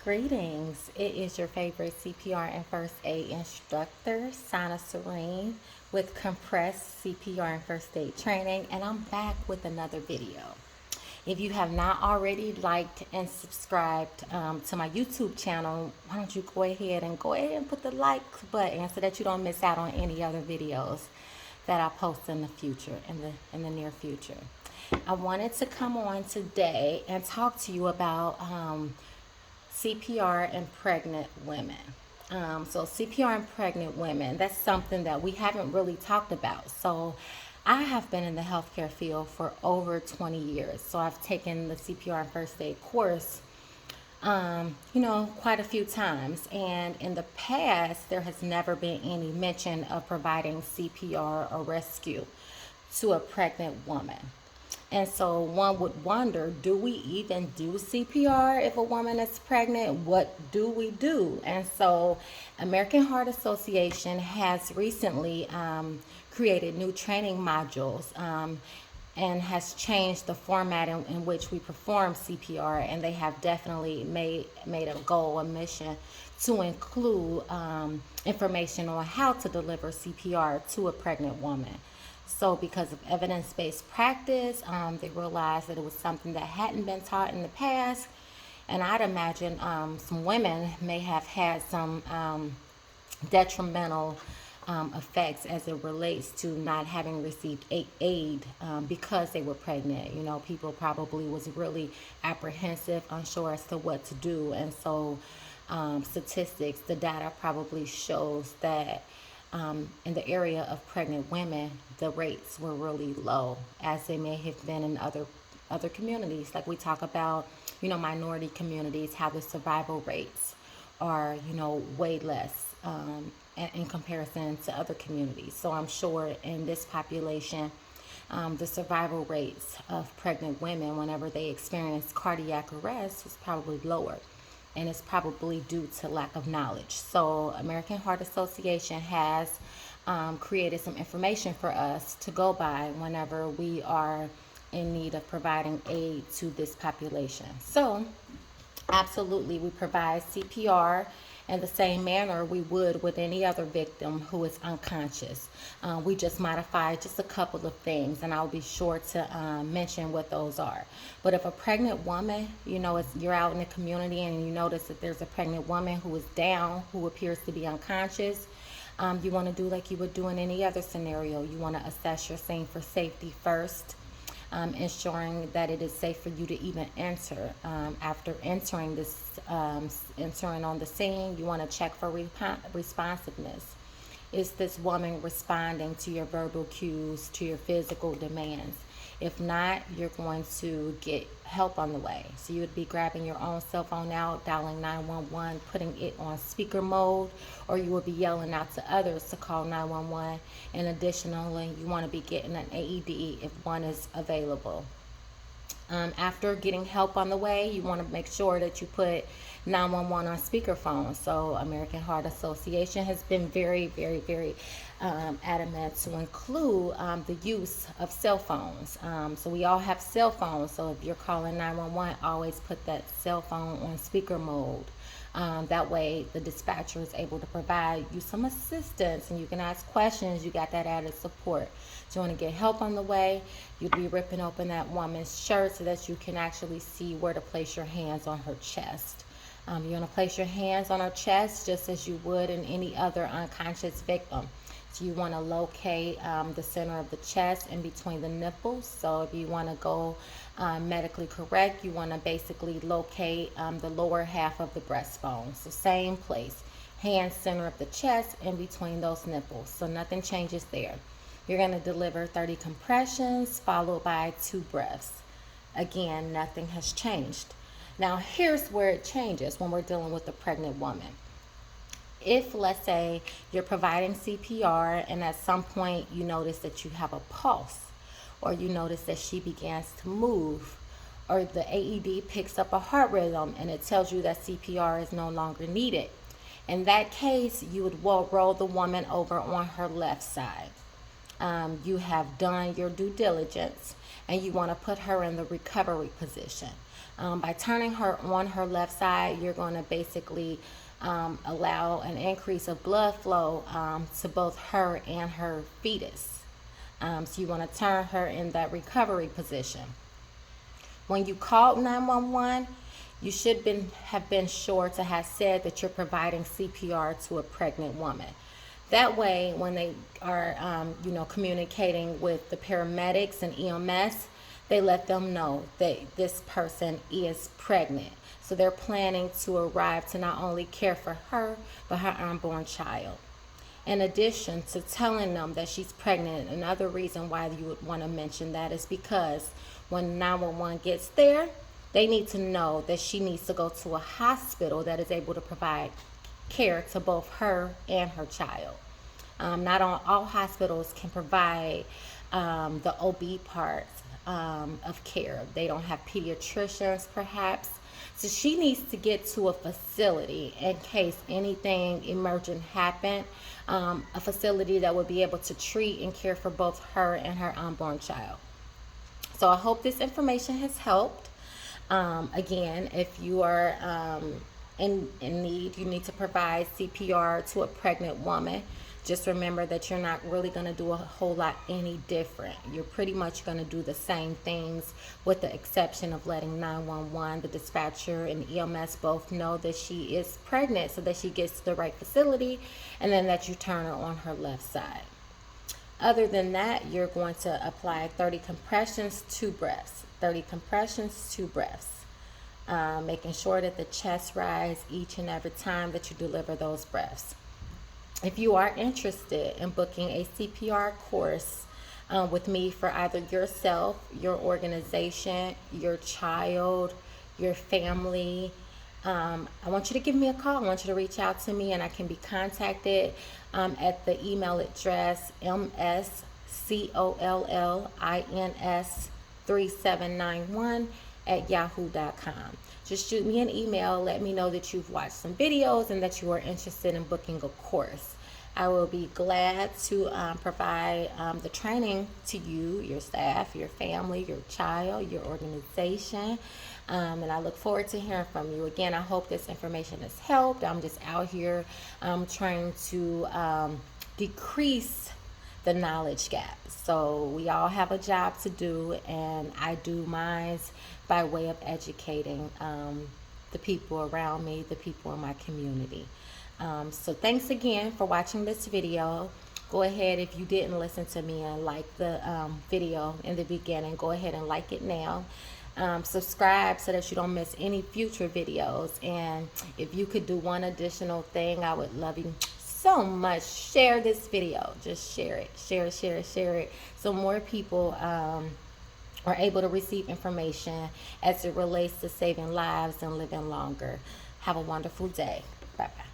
Greetings. It is your favorite CPR and First Aid instructor, Sana Serene, with Compress CPR and First Aid Training, and I'm back with another video. If you have not already liked and subscribed to my YouTube channel, why don't you go ahead and put the like button so that you don't miss out on any other videos that I post in the future, in the near future. I wanted to come on today and talk to you about CPR and pregnant women. So CPR and pregnant women, that's something that we haven't really talked about. So I have been in the healthcare field for over 20 years. So I've taken the CPR and first aid course, quite a few times. And in the past, there has never been any mention of providing CPR or rescue to a pregnant woman. And so one would wonder, do we even do CPR if a woman is pregnant? What do we do? And so American Heart Association has recently created new training modules and has changed the format in which we perform CPR. And they have definitely made a goal, a mission to include information on how to deliver CPR to a pregnant woman. So because of evidence-based practice, they realized that it was something that hadn't been taught in the past. And I'd imagine some women may have had some detrimental effects as it relates to not having received aid because they were pregnant. You know, people probably was really apprehensive, unsure as to what to do. And so statistics, the data probably shows that in the area of pregnant women, the rates were really low, as they may have been in other communities. Like we talk about, minority communities, how the survival rates are, way less in comparison to other communities. So I'm sure in this population, the survival rates of pregnant women whenever they experience cardiac arrest was probably lower. And it's probably due to lack of knowledge. So American Heart Association has created some information for us to go by whenever we are in need of providing aid to this population. So absolutely, we provide CPR in the same manner we would with any other victim who is unconscious. We just modify just a couple of things, and I'll be sure to mention what those are. But if a pregnant woman, you're out in the community and you notice that there's a pregnant woman who is down, who appears to be unconscious, you want to do like you would do in any other scenario. You want to assess your scene for safety first. Ensuring that it is safe for you to even enter. After entering on the scene, you want to check for responsiveness. Is this woman responding to your verbal cues, to your physical demands? If not, you're going to get help on the way. So you would be grabbing your own cell phone out, dialing 911, putting it on speaker mode, or you would be yelling out to others to call 911. And additionally, you want to be getting an AED if one is available. After getting help on the way, you want to make sure that you put 911 on speakerphone. So American Heart Association has been very, very, very adamant to include the use of cell phones. So we all have cell phones. So if you're calling 911, always put that cell phone on speaker mode. That way the dispatcher is able to provide you some assistance and you can ask questions. You got that added support. So you want to get help on the way. You'll be ripping open that woman's shirt so that you can actually see where to place your hands on her chest. You want to place your hands on her chest just as you would in any other unconscious victim. So you want to locate the center of the chest in between the nipples. So if you want to go medically correct, you want to basically locate the lower half of the breastbone. So same place, hand center of the chest in between those nipples. So nothing changes there. You're going to deliver 30 compressions followed by 2 breaths. Again, nothing has changed. Now here's where it changes when we're dealing with a pregnant woman. If, let's say, you're providing CPR and at some point you notice that you have a pulse, or you notice that she begins to move, or the AED picks up a heart rhythm and it tells you that CPR is no longer needed. In that case, you would roll the woman over on her left side. You have done your due diligence and you want to put her in the recovery position. By turning her on her left side, you're going to basically allow an increase of blood flow to both her and her fetus. So you want to turn her in that recovery position. When you called 911, you should have been sure to have said that you're providing CPR to a pregnant woman. That way, when they are, communicating with the paramedics and EMS, they let them know that this person is pregnant. So they're planning to arrive to not only care for her, but her unborn child. In addition to telling them that she's pregnant, another reason why you would want to mention that is because when 911 gets there, they need to know that she needs to go to a hospital that is able to provide care to both her and her child. Not all hospitals can provide the OB part of care. They don't have pediatricians, perhaps. So she needs to get to a facility in case anything emergent happened, a facility that would be able to treat and care for both her and her unborn child. So I hope this information has helped. Again, if you are in need, you need to provide CPR to a pregnant woman. Just remember that you're not really going to do a whole lot any different. You're pretty much going to do the same things, with the exception of letting 911, the dispatcher, and EMS both know that she is pregnant so that she gets to the right facility, and then that you turn her on her left side. Other than that, you're going to apply 30 compressions, 2 breaths. 30 compressions, 2 breaths. Making sure that the chest rises each and every time that you deliver those breaths. If you are interested in booking a CPR course with me for either yourself, your organization, your child, your family, I want you to give me a call. I want you to reach out to me, and I can be contacted at the email address mscollins3791@yahoo.com. Just shoot me an email. Let me know that you've watched some videos and that you are interested in booking a course. I will be glad to provide the training to you, your staff, your family, your child, your organization. And I look forward to hearing from you. Again, I hope this information has helped. I'm just out here trying to decrease the knowledge gap. So we all have a job to do, and I do mine by way of educating the people around me, the people in my community. So thanks again for watching this video. Go ahead, if you didn't listen to me and like the video in the beginning, go ahead and like it now. Subscribe so that you don't miss any future videos. And if you could do one additional thing, I would love you so much. Share this video. Just share it. Share it. So more people are able to receive information as it relates to saving lives and living longer. Have a wonderful day. Bye-bye.